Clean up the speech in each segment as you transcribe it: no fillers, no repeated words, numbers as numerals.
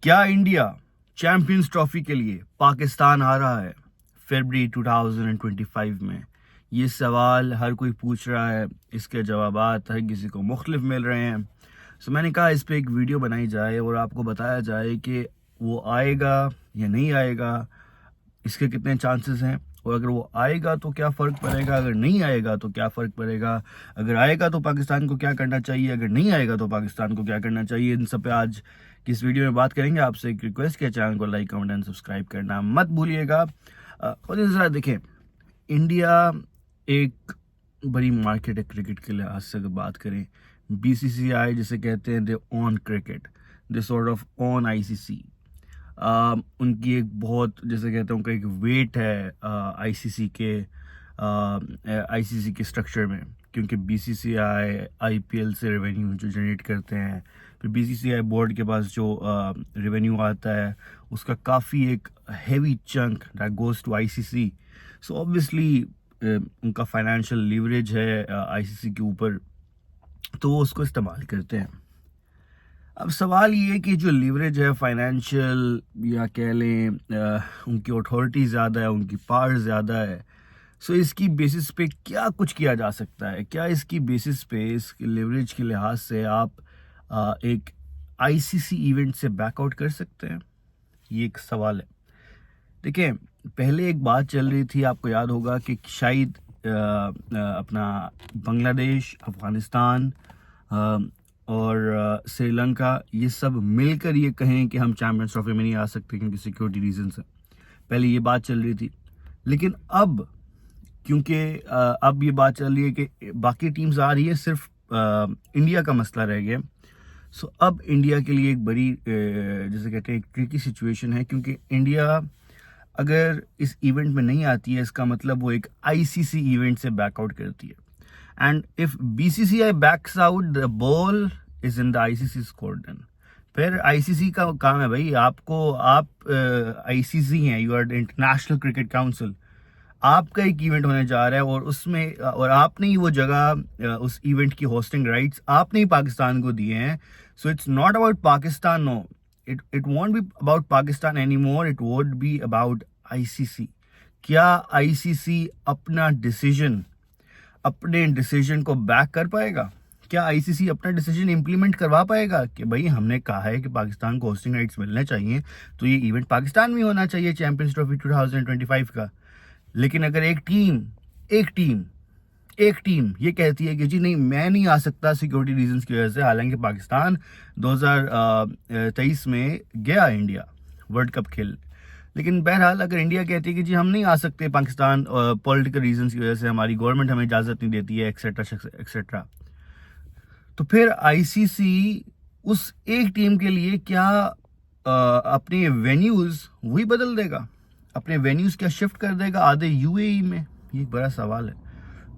क्या India champions trophy के लिए पाकिस्तान आ रहा है फरवरी 2025 में? ये सवाल हर कोई पूछ रहा है, इसके जवाबात हर किसी को मुख्तलिफ मिल रहे हैं। सो मैंने कहा इस पे एक वीडियो बनाई जाए और आपको बताया जाए कि वो आएगा या नहीं आएगा, इसके कितने चांसेस हैं, और अगर वो आएगा तो क्या फ़र्क पड़ेगा, अगर नहीं आएगा तो क्या फ़र्क पड़ेगा, अगर आएगा तो पाकिस्तान को क्या करना चाहिए, अगर नहीं आएगा तो पाकिस्तान को क्या करना चाहिए। इन सब पे आज की इस वीडियो में बात करेंगे। आपसे एक रिक्वेस्ट है, चैनल को लाइक कमेंट एंड सब्सक्राइब करना मत भूलिएगा। और इस तरह देखें, इंडिया एक बड़ी मार्केट है क्रिकेट के लिहाज से। अगर बात करें, बीसीसीआई जिसे कहते हैं, they own cricket, they sort of own ICC. उनकी एक बहुत, जैसे कहते हैं, उनका एक वेट है आईसीसी के स्ट्रक्चर में, क्योंकि बीसीसीआई आईपीएल से रेवेन्यू जो जनरेट करते हैं, फिर बीसीसीआई बोर्ड के पास जो रेवेन्यू आता है उसका काफ़ी एक heavy chunk that goes to ICC. So obviously उनका फाइनेंशियल लीवरेज है आईसीसी के ऊपर, तो वो उसको इस्तेमाल करते हैं। अब सवाल ये है कि जो लीवरेज है फाइनेंशियल, या कह लें उनकी अथॉरिटी ज़्यादा है, उनकी पावर ज़्यादा है। सो इसकी बेसिस पे क्या कुछ किया जा सकता है? क्या इसकी बेसिस पे, इस लीवरेज के लिहाज से आप एक आईसीसी इवेंट से बैकआउट कर सकते हैं? ये एक सवाल है। देखिए, पहले एक बात चल रही थी, आपको याद होगा कि शायद अपना बांग्लादेश, अफगानिस्तान और श्रीलंका, ये सब मिलकर ये कहें कि हम चैंपियंस ट्रॉफी में नहीं आ सकते क्योंकि सिक्योरिटी रीजन से। पहले ये बात चल रही थी, लेकिन अब क्योंकि अब ये बात चल रही है कि बाकी टीम्स आ रही है, सिर्फ इंडिया का मसला रह गया। सो अब इंडिया के लिए एक बड़ी जैसे कहते हैं ट्रिकी सिचुएशन है, क्योंकि इंडिया अगर इस इवेंट में नहीं आती है, इसका मतलब वो एक आईसीसी इवेंट से बैकआउट करती है। And if BCCI backs out, the ball is in the ICC score. Then फिर आईसीसी का काम है भाई, आप आईसीसी हैं, you are International Cricket Council. आपका एक इवेंट होने जा रहा है और उसमें और आपने ही वो जगह, उस इवेंट की होस्टिंग राइट्स आपने ही पाकिस्तान को दिए हैं। So it's not about Pakistan, no, it won't be about Pakistan anymore, it would be about ICC। क्या आईसीसी अपने डिसीजन को बैक कर पाएगा? क्या आईसीसी अपना डिसीजन इंप्लीमेंट करवा पाएगा कि भाई हमने कहा है कि पाकिस्तान को होस्टिंग राइट्स मिलने चाहिए, तो ये इवेंट पाकिस्तान में होना चाहिए, चैंपियंस ट्रॉफी 2025 का। लेकिन अगर एक टीम ये कहती है कि जी नहीं, मैं नहीं आ सकता सिक्योरिटी रीजंस की वजह से, हालांकि पाकिस्तान 2023 में गया इंडिया वर्ल्ड कप खेल, लेकिन बहरहाल अगर इंडिया कहती है कि जी हम नहीं आ सकते पाकिस्तान पॉलिटिकल रीजंस की वजह से, हमारी गवर्नमेंट हमें इजाज़त नहीं देती है, एक्सेट्रा एक्सेट्रा, तो फिर आईसीसी उस एक टीम के लिए क्या अपने वेन्यूज़ वही बदल देगा? अपने वेन्यूज़ क्या शिफ्ट कर देगा आधे यूएई में? ये एक बड़ा सवाल है।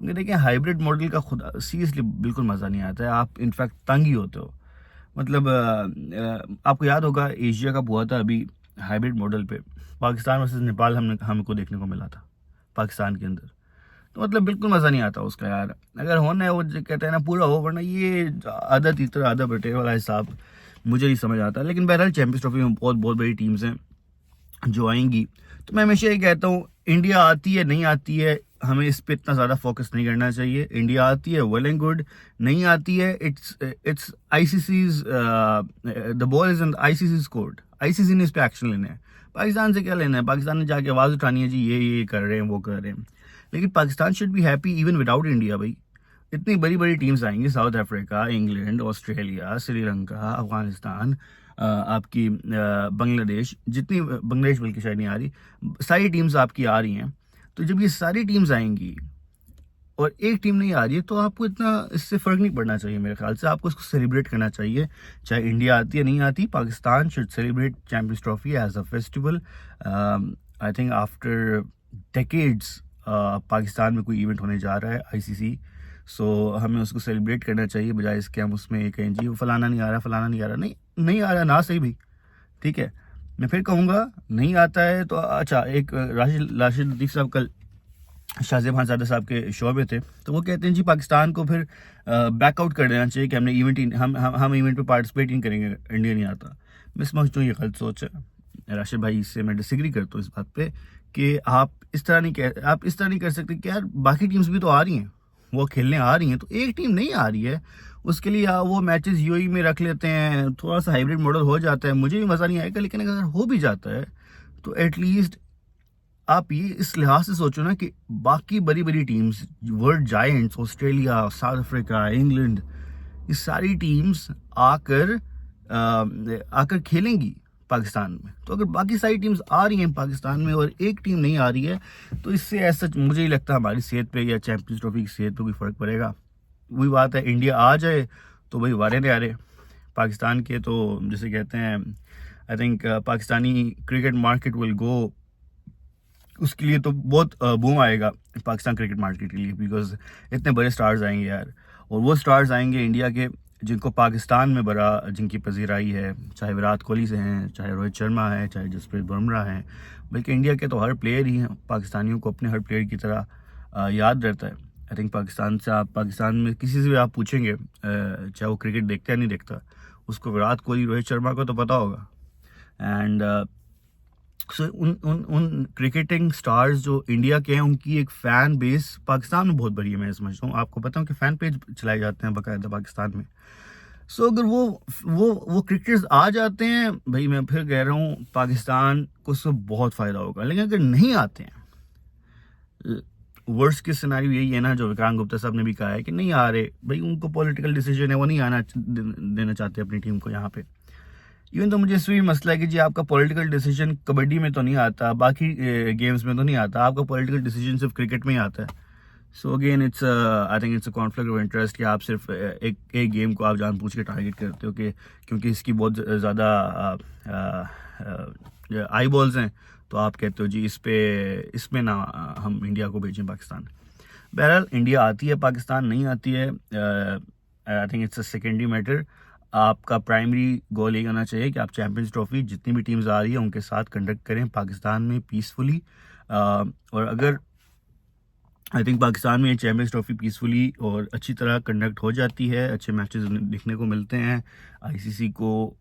देखिए, हाइब्रिड मॉडल का खुद सीरियसली बिल्कुल मज़ा नहीं आता है, आप इनफैक्ट तंग ही होते हो। मतलब आपको याद होगा एशिया कप हुआ था अभी हाइब्रिड मॉडल पे, पाकिस्तान वर्सेस नेपाल हमको देखने को मिला था पाकिस्तान के अंदर। तो मतलब बिल्कुल मज़ा नहीं आता उसका यार। अगर होना है वो जो कहते हैं ना पूरा हो, वरना ये आधा तीतर आधा बटे वाला हिसाब मुझे नहीं समझ आता। लेकिन बहरहाल चैंपियंस ट्रॉफी में बहुत बहुत बड़ी टीम्स हैं जो आएंगी, तो मैं हमेशा ये कहता हूँ, इंडिया आती है नहीं आती है, हमें इस पे इतना ज़्यादा फोकस नहीं करना चाहिए। इंडिया आती है वेल एंड गुड, नहीं आती है it's आईसीसीज, the ball is in ICC court. ICC ने इस पे एक्शन लेना है। पाकिस्तान से क्या लेना है? पाकिस्तान ने जाके आवाज़ उठानी है, जी ये कर रहे हैं, वो कर रहे हैं। लेकिन Pakistan should be happy even without India. भाई इतनी बड़ी बड़ी टीम्स आएंगी, south Africa, England, Australia, Sri Lanka, Afghanistan, आपकी बांग्लादेश, जितनी बांग्लादेश बल्कि शायद नहीं आ रही, सारी टीम्स आपकी आ रही हैं। तो जब ये सारी टीम्स आएंगी और एक टीम नहीं आ रही है, तो आपको इतना इससे फ़र्क नहीं पड़ना चाहिए। मेरे ख्याल से आपको इसको सेलिब्रेट करना चाहिए, चाहे इंडिया आती है नहीं आती। Pakistan should celebrate Champions Trophy as a festival. I think after decades Pakistan में कोई इवेंट होने जा रहा है आईसीसी, सो हमें उसको सेलिब्रेट करना चाहिए, बजाय इसके हम उसमें ये कहें जी फलाना नहीं आ रहा, फलाना नहीं आ रहा। नहीं आ रहा ना, सही भाई, ठीक है। मैं फिर कहूँगा नहीं आता है तो अच्छा, एक राशिद लतीफ़ साहब कल शाहज़ादा साहब के शो में थे, तो वो कहते हैं जी पाकिस्तान को फिर बैकआउट कर देना चाहिए कि हमने इवेंट ही हम इवेंट पे पार्टिसिपेट ही नहीं करेंगे, इंडिया नहीं आता। मैं समझता हूँ ये गलत सोच है। राशिद भाई से मैं डिसएग्री करता हूँ इस बात पे कि आप इस तरह नहीं कर सकते कि यार बाकी टीम्स भी तो आ रही हैं, वो खेलने आ रही हैं, तो एक टीम नहीं आ रही है उसके लिए आप वो मैचेस यूएई में रख लेते हैं, थोड़ा सा हाइब्रिड मॉडल हो जाता है, मुझे भी मज़ा नहीं आएगा, लेकिन अगर हो भी जाता है तो एटलीस्ट आप ये इस लिहाज से सोचो ना कि बाकी बड़ी बड़ी teams, world giants, Australia, south Africa, England, ये सारी टीम्स आकर खेलेंगी पाकिस्तान में। तो अगर बाकी सारी टीम्स आ रही हैं पाकिस्तान में और एक टीम नहीं आ रही है, तो इससे ऐसा मुझे ही लगता है हमारी सेहत पे या चैंपियंस ट्रॉफी की सेहत पे कोई फ़र्क पड़ेगा। वही बात है, इंडिया आ जाए तो भाई वारे न्यारे, पाकिस्तान के तो जैसे कहते हैं, I think Pakistani cricket market will go, उसके लिए तो बहुत बूम आएगा पाकिस्तान क्रिकेट मार्केट के लिए, बिकॉज इतने बड़े स्टार्स आएंगे यार, और वो स्टार्स आएंगे इंडिया के जिनको पाकिस्तान में जिनकी पजीराई है, चाहे विराट कोहली से हैं, चाहे रोहित शर्मा है, चाहे जसप्रीत बुमराह हैं, बल्कि इंडिया के तो हर प्लेयर ही हैं, पाकिस्तानियों को अपने हर प्लेयर की तरह याद रहता है। आई थिंक पाकिस्तान में किसी से भी आप पूछेंगे, चाहे वो क्रिकेट देखता है नहीं देखता, उसको विराट कोहली, रोहित शर्मा को तो पता होगा। एंड सो उन क्रिकेटिंग स्टार्स जो इंडिया के हैं, उनकी एक फ़ैन बेस पाकिस्तान में बहुत बड़ी है, मैं समझता हूँ। आपको पता हूँ कि फ़ैन पेज चलाए जाते हैं बाकायदा पाकिस्तान में। सो अगर वो क्रिकेटर्स आ जाते हैं भाई, मैं फिर कह रहा हूँ पाकिस्तान को उससे बहुत फ़ायदा होगा। लेकिन अगर नहीं आते हैं, वर्स्ट के सिनेरियो यही है ना, जो विक्रांत गुप्ता साहब ने भी कहा है कि नहीं आ रहे भाई, उनको पॉलिटिकल डिसीजन है, वो नहीं आना देना चाहते अपनी टीम को यहाँ पे। इवन तो मुझे इसमें भी मसला है कि जी आपका पॉलिटिकल डिसीजन कबड्डी में तो नहीं आता, बाकी गेम्स में तो नहीं आता, आपका पॉलिटिकल डिसीजन सिर्फ क्रिकेट में ही आता है। So again I think it's a conflict of interest कि आप सिर्फ एक गेम को आप जानबूझ के टारगेट करते हो कि क्योंकि इसकी बहुत ज़्यादा आई बॉल्स हैं, तो आप कहते हो जी इसमें ना हम इंडिया को भेजें पाकिस्तान। बहरहाल इंडिया आती है, पाकिस्तान नहीं आती है, I think it's a secondary matter. आपका प्राइमरी गोल यही होना चाहिए कि आप चैंपियंस ट्रॉफी जितनी भी टीम्स आ रही है उनके साथ कंडक्ट करें पाकिस्तान में पीसफुली। और अगर आई थिंक पाकिस्तान में चैंपियंस ट्रॉफी पीसफुली और अच्छी तरह कंडक्ट हो जाती है, अच्छे मैचेस दिखने को मिलते हैं आईसीसी को,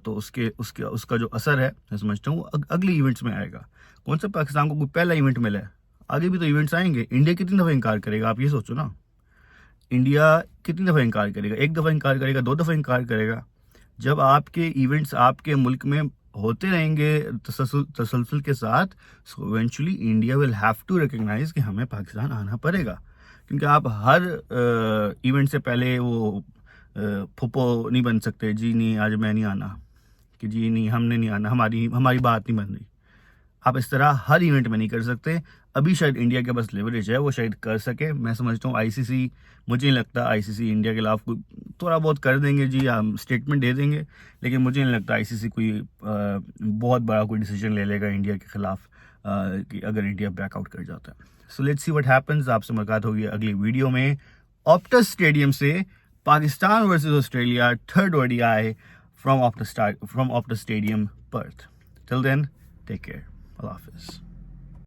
तो उसका जो असर है मैं समझता हूँ अगले इवेंट्स में आएगा। कौन सा पाकिस्तान को कोई पहला इवेंट मिला है, आगे भी तो इवेंट्स आएंगे। इंडिया कितनी दफ़ा इनकार करेगा, आप ये सोचो ना। इंडिया कितनी दफ़ा इनकार करेगा, एक दफ़ा इनकार करेगा, 2 दफ़ा इनकार करेगा। जब आपके इवेंट्स आपके मुल्क में होते रहेंगे तसलसल के साथ, so eventually India will have to recognize कि हमें पाकिस्तान आना पड़ेगा। क्योंकि आप हर इवेंट से पहले वो फुप्पो नहीं बन सकते, जी नहीं आज मैं नहीं आना, कि जी नहीं हमने नहीं आना, हमारी बात नहीं बन रही। आप इस तरह हर इवेंट में नहीं कर सकते। अभी शायद इंडिया के पास लेवरेज है, वो शायद कर सके। मैं समझता हूँ आईसीसी, मुझे नहीं लगता आईसीसी इंडिया के खिलाफ कोई थोड़ा बहुत कर देंगे जी, हम स्टेटमेंट दे देंगे, लेकिन मुझे नहीं लगता आईसीसी कोई बहुत बड़ा कोई डिसीजन ले लेगा इंडिया के खिलाफ कि अगर इंडिया बैकआउट कर जाता है। So let's see what happens. आपसे मुलाकात होगी अगली वीडियो में ऑप्टस स्टेडियम से, Pakistan versus Australia, third ODI from Optus stadium, Perth. Till then take care, Allah हाफिज़।